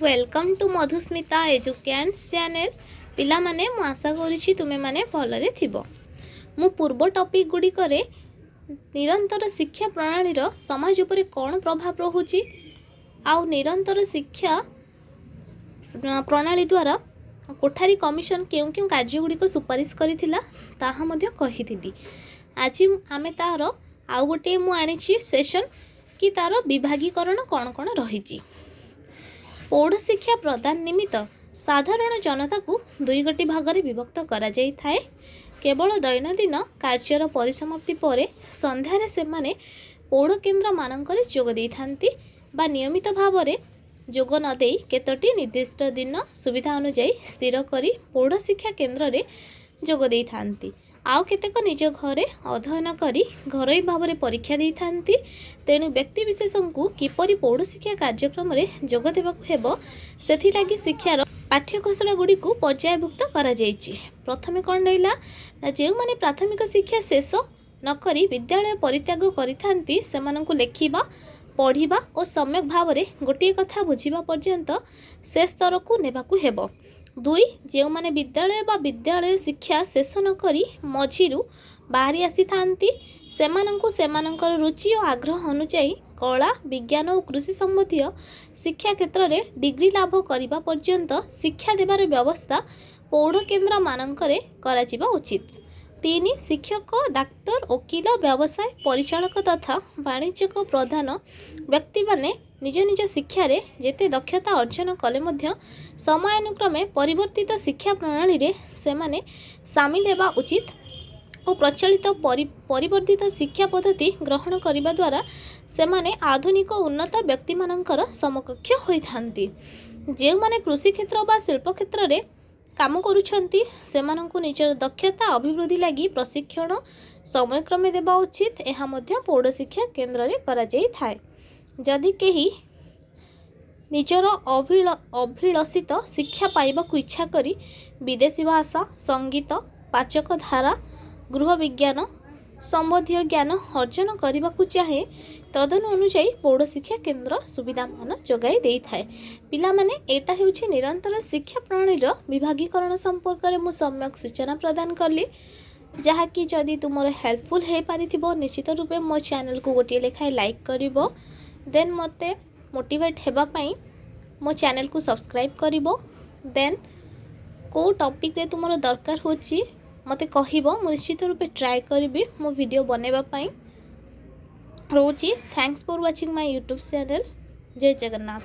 Welcome to Madhusmita एजुकेन्स channel. पिला माने मु आशा करुछि तुमे माने भलरे थिबो। मु पूर्व टॉपिक गुडी करे निरंतर शिक्षा प्रणाली रो समाज उपरे कोन प्रभाव रहुछि आउ निरंतर शिक्षा प्रणाली द्वारा कोठारी कमिशन केउ केउ कार्य गुडी को सुपारिश करिथिला ताहा मध्ये कहिथिली। आज आमे तार आउ गोटे मु आनिछि सेशन कि तार विभागीकरण कोन कोन रहिछि। पौढ़ शिक्षा प्रदान निमित्त साधारण जनता को दुई गोटी भाग में विभक्त करा जाई थाए। केवल दैनंदिन कार्यर परिसमाप्ति पर संध्यारे से माने पौढ़ केन्द्र मानकर जोग देई थांती बा नियमित भाव में जोग न देई केतोटी निर्दिष्ट दिन सुविधा अनुଯାयी स्थिर करी पौढ़ शिक्षा केन्द्र रे जोग देई थांती। आउ केतेक निज घरे अध्ययन करी घरोई भाव में परीक्षा दी थांती। तेणु व्यक्ति विशेष को किपरि पौढ़ शिक्षा कार्यक्रम रे जोग देबाकु हेबो सेथि लागि शिक्षार पाठ्यकोशल गुडी को पर्यायभुक्त करा जायछि। प्रथमे कोन रहिला ना जे माने प्राथमिक शिक्षा शेष न करी विद्यालय परित्याग करिथांती सेमानंकु लेखिबा पढ़िबा और सम्यक भाव में गोटे कथा बुझिबा पर्यंत से स्तर को नेबाकु हेबो। दुई जो माने विद्यालय बा विद्यालय शिक्षा शेष न करी मझिरु बाहरी आसी थांती सेमानंकु सेमानंकर रुचि और आग्रह अनुसार कला विज्ञान और कृषि संबंधी शिक्षा क्षेत्र में डिग्री लाभ करने पर्यंत शिक्षा देवार व्यवस्था पौढ़ केन्द्र मानकरे कराजिबा उचित। तीन शिक्षक डाक्तर वकील व्यवसाय परिचालक तथा वाणिज्यिक प्रधान व्यक्ति माने निज निज शिक्षा रे जेते दक्षता अर्जन कले मध्य समयानुक्रमे परिवर्तित शिक्षा प्रणाली रे सेमाने सामिल हेबा उचित और प्रचलित परिवर्तित शिक्षा पद्धति ग्रहण करने द्वारा सेमाने आधुनिक उन्नत व्यक्ति मानकर समकक्ष होइथांती। जे माने कृषि क्षेत्र बा शिल्प क्षेत्र रे काम करुछंती सेमानंकु निजर दक्षता अभिवृद्धि लगी प्रशिक्षण समयक्रमे देबा उचित। एहा मध्य पौढ़ शिक्षा केन्द्र रे करा जाई थाए। जदि केही निजर अभिलषित शिक्षा पाइबाकु इच्छा करी विदेशी भाषा संगीत पाचक धारा गृह विज्ञान संबंधी ज्ञान अर्जन करने चाहे तदनु अनुଯାयी पौढ़ शिक्षा केन्द्र सुविधा मान जोगाई दे थाए। पिला माने एटा हेउछि निरंतर शिक्षा प्रणाली विभागीकरण संपर्क में मु सम्यक सूचना प्रदान कली जहाँकि जदि तुम हेल्पफुल हो पारिथिबो निश्चित रूपे मो चैनल को गोटे लेखाए लाइक करिवो देन मते मोटिवेट हेबा पई मो चैनल को सब्सक्राइब करिवो देन को टॉपिक रे तुमरो दरकार होछि मते कहिबो मु निश्चित रूपे ट्राई करिवि मो वीडियो बनेबा पई रोची। Thanks for watching my YouTube channel. जय जगन्नाथ।